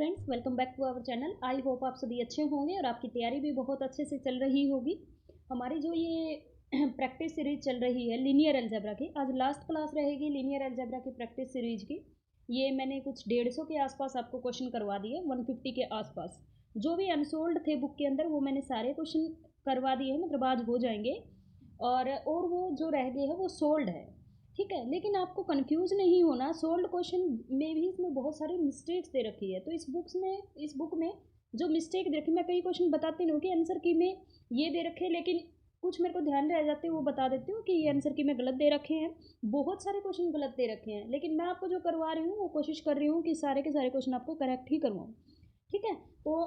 Friends, welcome back to our channel. I hope आप सभी अच्छे होंगे और आपकी तैयारी भी बहुत अच्छे से चल रही होगी। हमारी जो ये प्रैक्टिस सीरीज चल रही है लीनियर अलजेब्रा की, आज लास्ट क्लास रहेगी लीनियर अलजेब्रा की प्रैक्टिस सीरीज की। ये मैंने कुछ 150 के आसपास आपको क्वेश्चन करवा दिए, 150 के आसपास। जो भी अनसोल्ड थे बुक के अंदर वो मैंने सारे क्वेश्चन करवा दिए हैं, मतलब आज हो जाएंगे। और वो जो रह गए हैं वो सोल्ड है, ठीक है। लेकिन आपको कंफ्यूज नहीं होना, सोल्ड क्वेश्चन में भी इसमें बहुत सारी मिस्टेक्स दे रखी है। तो इस बुक में जो मिस्टेक दे रखी, मैं कई क्वेश्चन बताती नहीं हूँ कि आंसर की में ये दे रखे हैं, लेकिन कुछ मेरे को ध्यान रह जाते हैं, वो बता देती हूँ कि ये आंसर की में गलत दे रखे हैं। बहुत सारे क्वेश्चन गलत दे रखे हैं, लेकिन मैं आपको जो करवा रही हूँ वो कोशिश कर रही हूँ कि सारे के सारे क्वेश्चन आपको करेक्ट ही करवाऊँ, ठीक है। तो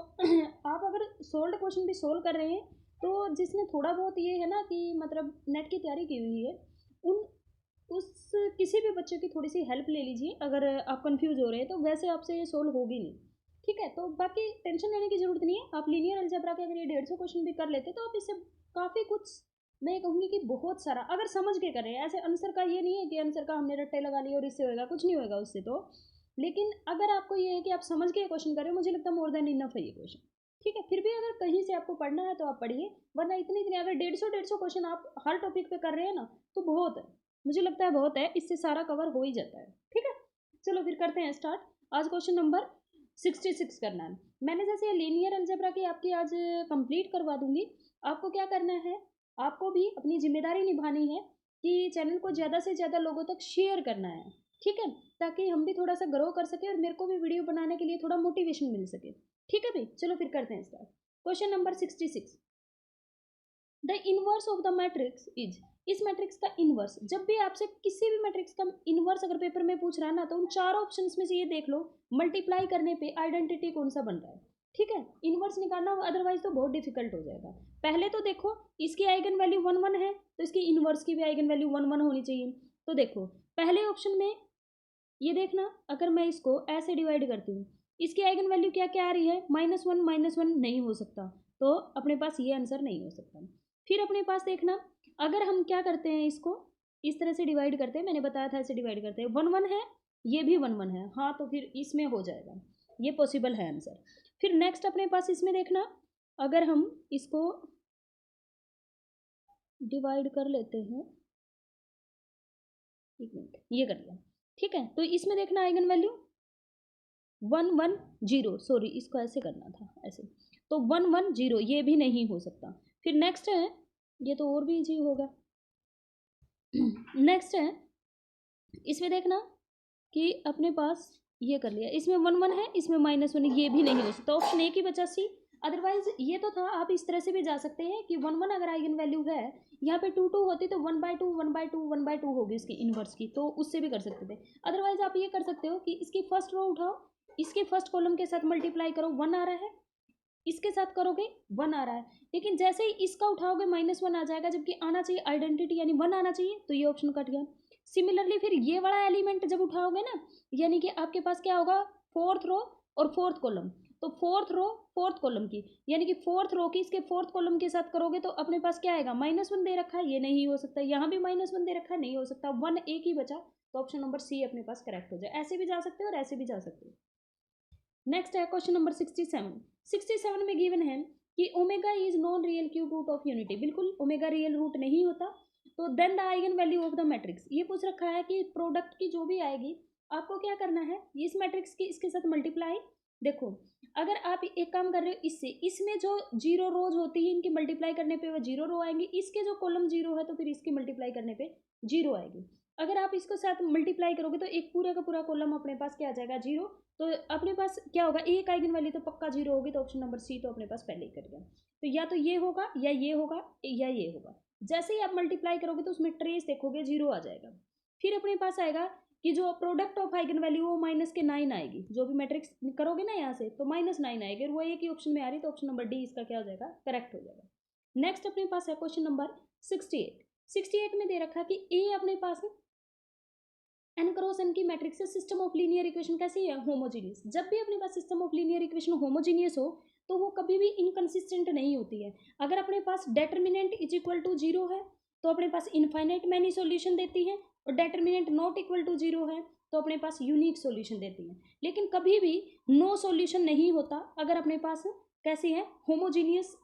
आप अगर सोल्ड क्वेश्चन भी सोल्व कर रहे हैं तो जिसने थोड़ा बहुत ये है ना कि मतलब नेट की तैयारी की हुई है, उन उस किसी भी बच्चे की थोड़ी सी हेल्प ले लीजिए। अगर आप कंफ्यूज हो रहे हैं तो वैसे आपसे ये सोल्व होगी नहीं, ठीक है। तो बाकी टेंशन लेने की ज़रूरत नहीं है। आप लीनियर अलजेब्रा के अगर ये 150 क्वेश्चन भी कर लेते तो आप इससे काफ़ी कुछ, मैं कहूँगी कि बहुत सारा अगर समझ के करें। ऐसे आंसर का ये नहीं है कि आंसर का हमने रट्टे लगा लिए और इससे होएगा, कुछ नहीं होएगा उससे तो। लेकिन अगर आपको ये है कि आप समझ के क्वेश्चन करें, मुझे लगता है मोर देन इनफ है ये क्वेश्चन, ठीक है। फिर भी अगर कहीं से आपको पढ़ना है तो आप पढ़िए, वरना इतनी इतनी अगर 150 क्वेश्चन आप हर टॉपिक पे कर रहे हैं ना तो बहुत है, मुझे लगता है बहुत है, इससे सारा कवर हो ही जाता है, ठीक है। चलो फिर करते हैं स्टार्ट। आज क्वेश्चन नंबर 66 करना है। मैंने जैसे लीनियर अलजेब्रा की आपकी आज कंप्लीट करवा दूंगी। आपको क्या करना है, आपको भी अपनी जिम्मेदारी निभानी है कि चैनल को ज़्यादा से ज़्यादा लोगों तक शेयर करना है, ठीक है, ताकि हम भी थोड़ा सा ग्रो कर सके और मेरे को भी वीडियो बनाने के लिए थोड़ा मोटिवेशन मिल सके, ठीक है भाई। चलो फिर करते हैं start. Question number 66, the inverse of the matrix is. इस मैट्रिक्स का इनवर्स, जब भी आपसे किसी भी मैट्रिक्स का इनवर्स अगर पेपर में पूछ रहा है ना, तो उन चारों ऑप्शंस में से ये देख लो मल्टीप्लाई करने पे आइडेंटिटी कौन सा बन रहा है, ठीक है। इनवर्स निकालना, अदरवाइज तो बहुत डिफिकल्ट हो जाएगा। पहले तो देखो इसकी आइगन वैल्यू 1 1 है, तो इसकी इनवर्स की भी आइगन वैल्यू 1 1 होनी चाहिए। तो देखो पहले ऑप्शन में ये देखना, अगर मैं इसको ऐसे डिवाइड करती हूँ, इसकी आइगन वैल्यू क्या क्या आ रही है, -1 नहीं हो सकता, तो अपने पास ये आंसर नहीं हो सकता। फिर अपने पास देखना, अगर हम क्या करते हैं, इसको इस तरह से डिवाइड करते हैं, मैंने बताया था ऐसे डिवाइड करते हैं, 1 1 है, ये भी 1 1 है, हाँ, तो फिर इसमें हो जाएगा, ये पॉसिबल है आंसर। फिर नेक्स्ट अपने पास इसमें देखना, अगर हम इसको डिवाइड कर लेते हैं, एक मिनट, ये कर लिया, ठीक है। तो इसमें देखना आइगन वैल्यू 1 1 0, सॉरी इसको ऐसे करना था, ऐसे, तो 1 1 0 ये भी नहीं हो सकता। फिर नेक्स्ट है, ये तो और भी इजी होगा। नेक्स्ट है, इसमें देखना कि अपने पास ये कर लिया, इसमें 1 1 है, इसमें -1, ये भी नहीं हो सकता। ऑप्शन ए की बचा सी। अदरवाइज ये तो था, आप इस तरह से भी जा सकते हैं कि 1 1 अगर आइगन वैल्यू है, यहाँ पे 2 2 होती तो 1/2 1/2 1/2 होगी इसकी इनवर्स की, तो उससे भी कर सकते थे। अदरवाइज आप ये कर सकते हो कि इसकी फर्स्ट रो उठाओ, इसके फर्स्ट कॉलम के साथ मल्टीप्लाई करो, 1 आ रहा है, इसके साथ करोगे 1 आ रहा है, लेकिन जैसे ही इसका उठाओगे -1 आ जाएगा, जबकि आना चाहिए आइडेंटिटी यानी 1 आना चाहिए, तो ये ऑप्शन कट गया। सिमिलरली फिर ये वाला एलिमेंट जब उठाओगे ना, यानी कि आपके पास क्या होगा, फोर्थ रो और फोर्थ कॉलम, तो फोर्थ रो फोर्थ कॉलम की, यानी कि फोर्थ रो की इसके फोर्थ कॉलम के साथ करोगे तो अपने पास क्या आएगा, -1 दे रखा है, ये नहीं हो सकता, यहाँ भी -1 दे रखा है, नहीं हो सकता, 1 एक ही बचा, तो ऑप्शन नंबर सी अपने पास करेक्ट हो जाए। ऐसे भी जा सकते हो और ऐसे भी जा सकते हो। नेक्स्ट है क्वेश्चन नंबर 67 में गिवन है कि omega is non real cube root of unity. बिल्कुल ओमेगा रियल रूट नहीं होता। तो then the eigen value of the matrix, ये पूछ रखा है कि प्रोडक्ट की जो भी आएगी आपको क्या करना है, इस मैट्रिक्स की इसके साथ मल्टीप्लाई। देखो अगर आप एक काम कर रहे हो इससे, इसमें जो 0 रोज होती है इनकी मल्टीप्लाई करने पे वो 0 रो आएंगी, इसके जो कॉलम 0 है तो फिर इसकी मल्टीप्लाई करने पे 0 आएगी। अगर आप इसको साथ मल्टीप्लाई करोगे तो एक पूरा का पूरा कॉलम अपने पास क्या आ जाएगा, 0। तो अपने पास क्या होगा, एक आइगन वैल्यू तो पक्का 0 होगी, तो ऑप्शन नंबर सी तो अपने पास पहले ही कर गया। तो या तो ये होगा या ये होगा या ये होगा। जैसे ही आप मल्टीप्लाई करोगे तो उसमें ट्रेस देखोगे 0 आ जाएगा। फिर अपने पास आएगा कि जो प्रोडक्ट ऑफ आइगन वैल्यू वो -9 आएगी, जो भी मैट्रिक्स करोगे ना यहाँ से तो -9 आएगी, और वो एक ही ऑप्शन में आ रही, तो ऑप्शन नंबर डी इसका क्या हो जाएगा, करेक्ट हो जाएगा। नेक्स्ट अपने पास है क्वेश्चन नंबर 68 में दे रखा कि ए अपने पास n क्रॉस n की मैट्रिक्स से सिस्टम ऑफ लीनियर इक्वेशन कैसी है, होमोजीनियस। जब भी अपने पास system of linear equation homogeneous हो तो वो कभी भी इनकंसिस्टेंट नहीं होती है। अगर अपने पास डेटर्मिनेंट इज इक्वल टू 0 है तो अपने पास इनफाइनाइट मैनी सॉल्यूशन देती है, और डेटर्मिनेंट नॉट इक्वल टू 0 है तो अपने पास यूनिक सॉल्यूशन देती है। लेकिन कभी भी नो सॉल्यूशन नहीं होता अगर अपने पास कैसी है, homogeneous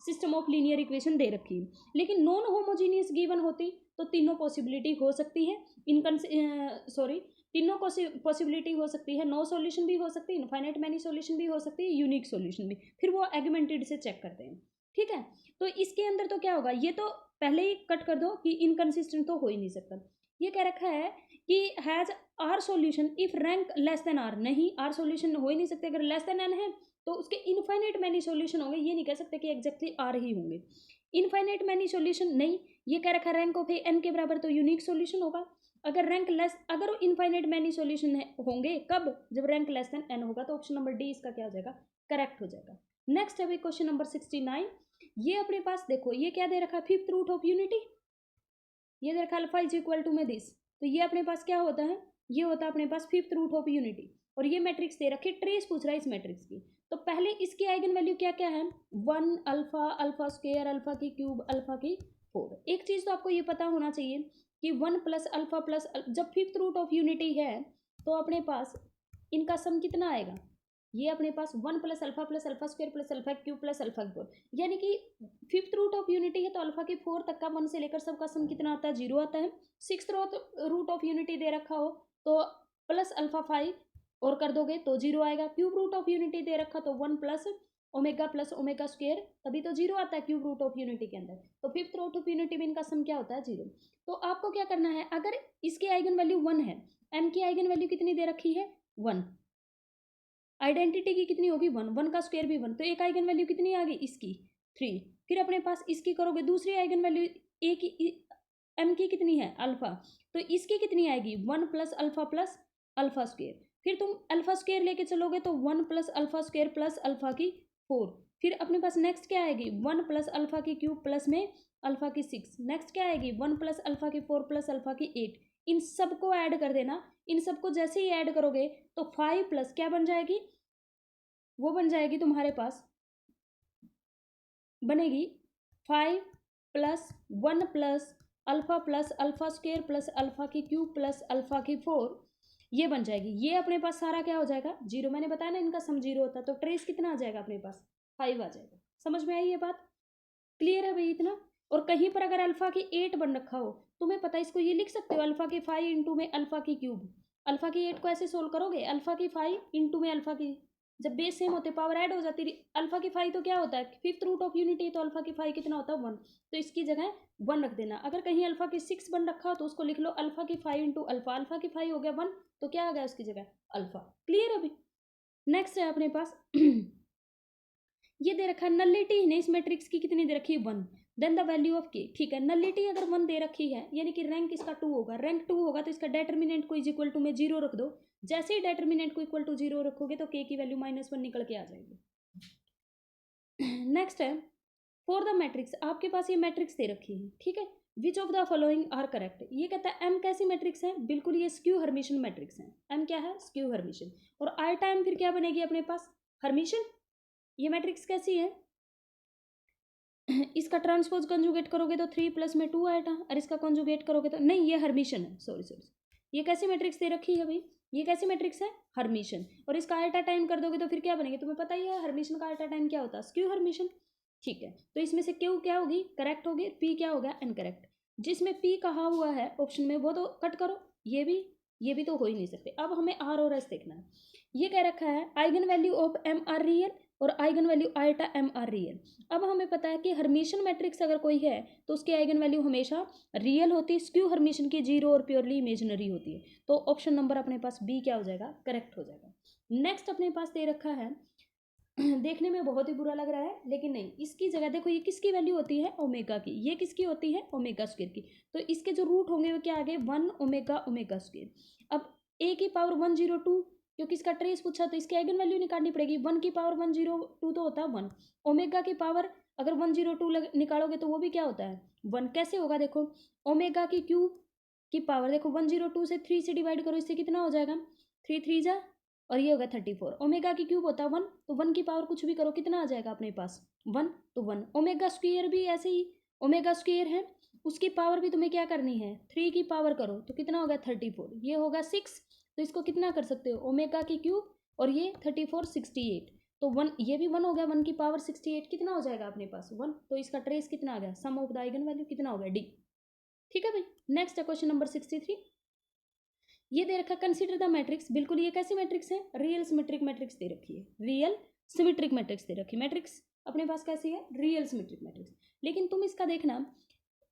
system of linear equation दे रखी है। लेकिन नॉन होमोजीनियस गिवन होती तो तीनों पॉसिबिलिटी हो सकती है, तीनों पॉसिबिलिटी हो सकती है, नो सॉल्यूशन भी हो सकती है, इनफाइनाइट मैनी सॉल्यूशन भी हो सकती है, यूनिक सॉल्यूशन भी। फिर वो एगमेंटेड से चेक करते हैं, ठीक है। तो इसके अंदर तो क्या होगा, ये तो पहले ही कट कर दो कि इनकंसिस्टेंट तो हो ही नहीं सकता। ये कह रखा है कि has r solution if rank less than r, नहीं आर सॉल्यूशन हो ही नहीं सकते। अगर लेस देन एन है तो उसके इनफाइनाइट मैनी सॉल्यूशन होंगे, ये नहीं कह सकते कि एग्जैक्टली आर ही होंगे। इनफाइनाइट मैनी सॉल्यूशन नहीं, ये कह रखा है रैंक ऑफ एन के बराबर तो यूनिक सॉल्यूशन होगा। अगर रैंक लेस, अगर इनफाइनाइट मैनी सॉल्यूशन होंगे कब, जब रैंक लेस देन एन होगा। तो ऑप्शन नंबर डी इसका क्या हो जाएगा, करेक्ट हो जाएगा। नेक्स्ट है भाई क्वेश्चन नंबर 69। ये अपने पास देखो ये क्या दे रखा है, फिफ्थ रूट ऑफ यूनिटी, ये दे रखा अल्फा इज इक्वल टू में दिस। तो ये अपने पास क्या होता है, ये होता है अपने पास फिफ्थ रूट ऑफ यूनिटी। और ये मैट्रिक्स दे रखी, ट्रेस पूछ रहा है इस मैट्रिक्स की। तो पहले इसकी आइगन वैल्यू क्या क्या है, 1 अल्फा, अल्फा स्क्वायर, अल्फा की क्यूब, अल्फा की 4। एक चीज़ तो आपको ये पता होना चाहिए कि 1 प्लस अल्फा प्लस, जब फिफ्थ रूट ऑफ यूनिटी है तो अपने पास इनका सम कितना आएगा, ये अपने पास 1 plus alpha square plus alpha cube plus alpha 4, यानी कि फिफ्थ रूट ऑफ यूनिटी है तो अल्फा की 4 तक का 1 से लेकर सबका सम कितना आता है, 0 आता है। सिक्स्थ रूट ऑफ यूनिटी दे रखा हो तो प्लस अल्फा 5 और कर दोगे तो 0 आएगा। क्यूब रूट ऑफ यूनिटी दे रखा तो 1 प्लस ओमेगा स्क्वायर, तभी तो 0 आता है क्यूब रूट ऑफ यूनिटी के अंदर। तो फिफ्थ रूट ऑफ यूनिटी में इनका सम क्या होता है, 0। तो आपको क्या करना है, अगर इसकी आइगन वैल्यू 1 है, m की आइगन वैल्यू कितनी दे रखी है 1, आइडेंटिटी की कितनी होगी 1, 1 का स्क्वायर भी 1, तो एक आइगन वैल्यू कितनी आ गई इसकी 3। फिर अपने पास इसकी करोगे दूसरी आइगन वैल्यू ए की, m की कितनी है अल्फा, तो इसकी कितनी आएगी 1 प्लस अल्फा स्क्वायर। फिर तुम अल्फा स्क्वायर लेके चलोगे तो 1 plus alpha square plus alpha की 4। फिर अपने पास नेक्स्ट क्या आएगी 1 प्लस अल्फा की क्यूब प्लस में अल्फा की 6। नेक्स्ट क्या आएगी 1 प्लस अल्फा की 4 प्लस अल्फा की 8। इन सबको ऐड कर देना, इन सबको जैसे ही ऐड करोगे तो 5 प्लस क्या बन जाएगी, वो बन जाएगी तुम्हारे पास, बनेगी 5 plus 1 plus alpha square plus alpha की क्यूब प्लस अल्फा की 4, ये बन जाएगी। ये अपने पास सारा क्या हो जाएगा 0, मैंने बताया ना इनका सम 0 होता है। तो ट्रेस कितना आ जाएगा अपने पास 5 आ जाएगा। समझ में आई ये बात, क्लियर है भाई इतना। और कहीं पर अगर अल्फा की 8 बन रखा हो, तुम्हें पता है इसको ये लिख सकते हो अल्फा की 5 इंटू में अल्फा की क्यूब। अल्फा की 8 को ऐसे सोल्व करोगे, अल्फा की 5 इंटू में अल्फा की, जब बेस सेम होते पावर ऐड हो जाती है। अल्फा की 5 तो क्या होता है फिफ्थ रूट ऑफ यूनिटी, तो अल्फा की 5 कितना होता है 1, तो इसकी जगह 1 रख देना। अगर कहीं अल्फा की 6 बन रखा हो तो उसको लिख लो अल्फा की 5 इंटू अल्फा, अल्फा की 5 हो गया 1, तो क्या आ गया उसकी जगह अल्फा। क्लियर है अभी। नेक्स्ट है अपने पास ये दे रखा है नलिटी ने इस मैट्रिक्स की कितनी दे रखी है 1, देन द वैल्यू ऑफ के। ठीक है, नलिटी अगर 1 दे रखी है यानी कि रैंक इसका 2 होगा, रैंक 2 होगा तो इसका डेटर्मिनेंट को इज इक्वल टू में 0 रख दो। जैसे ही डेटर्मिनेंट को इक्वल टू 0 रखोगे तो के की वैल्यू -1 निकल के आ जाएगी। नेक्स्ट है फॉर द मैट्रिक्स, आपके पास ये मैट्रिक्स दे रखी है, ठीक है, which of the following are correct. ये कहता है एम कैसी मैट्रिक्स है, बिल्कुल ये स्क्यू हर्मिशन मैट्रिक्स है। एम क्या है स्क्यू हर्मिशन, और आर टाइम फिर क्या बनेगी अपने पास हर्मिशन। ये मैट्रिक्स कैसी है, इसका ट्रांसपोज कंजुगेट करोगे तो 3 प्लस में 2 आएगा, और इसका कंजुगेट करोगे तो नहीं, ये हर्मिशन है, सॉरी ये कैसी मैट्रिक्स दे रखी है भाई, ये कैसी मैट्रिक्स है हर्मिशन। और इसका आल्टा टाइम कर दोगे तो फिर क्या बनेगी, तुम्हें पता ही है हर्मिशन का आल्टा टाइम क्या होता है स्क्यू हर्मिशन। ठीक है, तो इसमें से क्यू क्या होगी करेक्ट होगी, पी क्या हो गया इनकरेक्ट। जिसमें पी कहा हुआ है ऑप्शन में वो तो कट करो, ये भी तो हो ही नहीं सकते। अब हमें आर और एस देखना है। ये कह रखा है eigen value of M are real और आइगन वैल्यू आल्टा एम आर रियल। अब हमें पता है कि हर्मिशन मैट्रिक्स अगर कोई है तो उसकी आइगन वैल्यू हमेशा रियल होती है, स्क्यू हर्मिशन की 0 और प्योरली इमेजिनरी होती है। तो ऑप्शन नंबर अपने पास बी क्या हो जाएगा करेक्ट हो जाएगा। नेक्स्ट अपने पास दे रखा है देखने में बहुत ही बुरा लग रहा है लेकिन नहीं, इसकी जगह देखो ये किसकी वैल्यू होती है ओमेगा की, ये किसकी होती है ओमेगा स्क्वायर की। तो इसके जो रूट होंगे वो क्या आ गए 1 ओमेगा स्क्वायर। अब ए की पावर 102, क्योंकि इसका ट्रेस पूछा तो इसकी आइगन वैल्यू निकालनी पड़ेगी। 1 की पावर 102 तो होता है 1, ओमेगा की पावर अगर 102 निकालोगे तो वो भी क्या होता है 1। कैसे होगा देखो, ओमेगा की क्यूब की पावर देखो 102 से 3 से डिवाइड करो, इससे कितना हो जाएगा 3 3 जा, और ये होगा 34। ओमेगा की क्यूब होता है 1, तो 1 की पावर कुछ भी करो कितना आ जाएगा अपने पास 1, तो 1। ओमेगा स्क्वायर भी ऐसे ही ओमेगा स्क्वायर है, उसकी पावर भी तुम्हें क्या करनी है, 3 की पावर करो तो कितना होगा 34, ये होगा 6, तो इसको कितना कर सकते हो ओमेगा की क्यूब, और ये 34 68, तो 1 ये भी 1 हो गया, 1 की पावर 68 कितना हो जाएगा अपने पास 1, तो इसका ट्रेस कितना आ गया, सम ऑफ द आइगन वैल्यू कितना हो गया डी। ठीक है भाई, नेक्स्ट है क्वेश्चन नंबर 63। ये दे रखा कंसीडर द मैट्रिक्स, बिल्कुल ये कैसी मैट्रिक्स है, रियल सिमेट्रिक मैट्रिक्स दे रखी है, रियल सिमेट्रिक मैट्रिक्स दे रखी है, मैट्रिक्स अपने पास कैसी है, रियल सिमेट्रिक मैट्रिक्स। लेकिन तुम इसका देखना,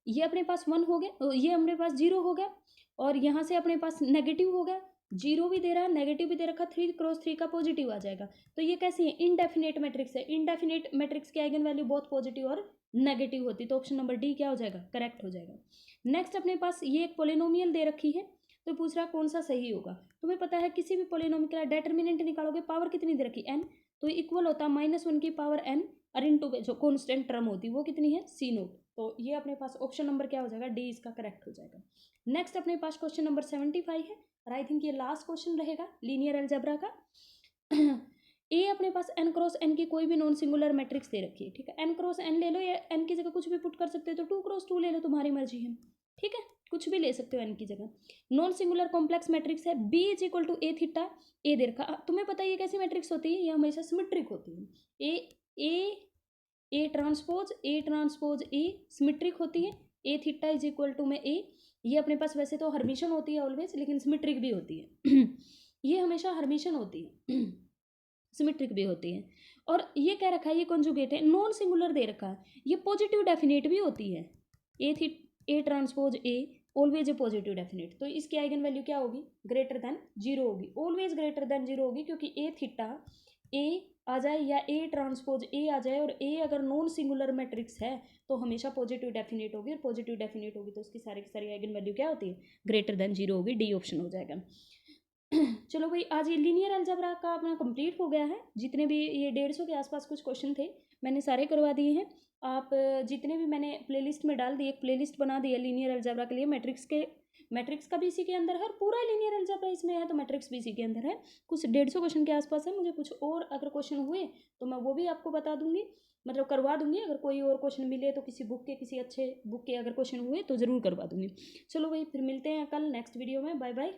ये अपने पास 1 हो गया, ये अपने पास 0 हो गया, और यहाँ से अपने पास नेगेटिव हो गया, 0 भी दे रहा है, नेगेटिव भी दे रखा, 3 क्रॉस 3 का पॉजिटिव आ जाएगा, तो ये कैसी है, इनडेफिनेट मैट्रिक्स है। इनडेफिनेट मैट्रिक्स की आइगन वैल्यू बहुत पॉजिटिव और नेगेटिव होती, तो ऑप्शन नंबर डी क्या हो जाएगा, करेक्ट हो जाएगा। नेक्स्ट अपने पास ये एक पोलिनोमियल दे रखी है, तो पूछ रहा कौन सा सही होगा। तुम्हें पता है किसी भी पोलिनोमियल का डेटर्मिनेंट निकालोगे, पावर कितनी दे रखी n, तो इक्वल होता है -1 की पावर n, और इनटू जो कॉन्स्टेंट टर्म होती है वो कितनी है c0, तो ये अपने पास ऑप्शन नंबर क्या हो जाएगा, डी इसका करेक्ट हो जाएगा। नेक्स्ट अपने पास क्वेश्चन नंबर 75 है, और आई थिंक ये लास्ट क्वेश्चन रहेगा लीनियर अलजेब्रा का। ए अपने पास n क्रॉस n की कोई भी नॉन सिंगुलर मैट्रिक्स दे रखी है, ठीक है, n क्रॉस n ले लो, या n की जगह कुछ भी पुट कर सकते हो, तो 2 क्रॉस 2 ले लो, तुम्हारी मर्जी है, ठीक है, कुछ भी ले सकते हो n की जगह। नॉन सिंगुलर कॉम्प्लेक्स मैट्रिक्स है, b is equal to A theta, A दे रखा, तुम्हें पता है ये कैसी मैट्रिक्स होती है, ये हमेशा सिमेट्रिक होती है, ए ट्रांसपोज ए सिमेट्रिक होती है, ए थीटा इज इक्वल टू में ए, ये अपने पास वैसे तो हर्मिशन होती है ऑलवेज, लेकिन सिमेट्रिक भी होती है। ये हमेशा हर्मिशन होती है, सिमेट्रिक भी होती है। और ये कह रखा है ये कॉन्जुगेट है, नॉन सिंगुलर दे रखा है, ये पॉजिटिव डेफिनेट भी होती है, A transpose a always a positive definite, तो इसकी आइगन वैल्यू क्या होगी, ग्रेटर देन 0 होगी, ऑलवेज ग्रेटर देन 0 होगी, क्योंकि ए थीटा ए आ जाए या ए ट्रांसपोज ए आ जाए, और ए अगर नॉन सिंगुलर मैट्रिक्स है तो हमेशा पॉजिटिव डेफिनेट होगी, और पॉजिटिव डेफिनेट होगी तो उसकी सारी की सारी आइगन वैल्यू क्या होती है, ग्रेटर देन 0 होगी, डी ऑप्शन हो जाएगा। चलो भाई, आज ये लीनियर अलजेब्रा का अपना कंप्लीट हो गया है, जितने भी ये 150 के आसपास कुछ क्वेश्चन थे मैंने सारे करवा दिए हैं। आप जितने भी मैंने प्लेलिस्ट में डाल दिए, एक प्लेलिस्ट बना दी है लीनियर अलजेब्रा के लिए, मैट्रिक्स का भी इसी के अंदर है, और पूरा लीनियर अलजेब्रा इसमें है, तो मैट्रिक्स भी इसी के अंदर है। कुछ 150 क्वेश्चन के आसपास है, मुझे कुछ और अगर क्वेश्चन हुए तो मैं वो भी आपको बता दूंगी, मतलब करवा दूंगी, अगर कोई और क्वेश्चन मिले तो किसी बुक के, किसी अच्छे बुक के अगर क्वेश्चन हुए तो ज़रूर करवा दूंगी। चलो भाई, फिर मिलते हैं कल नेक्स्ट वीडियो में, बाय बाय।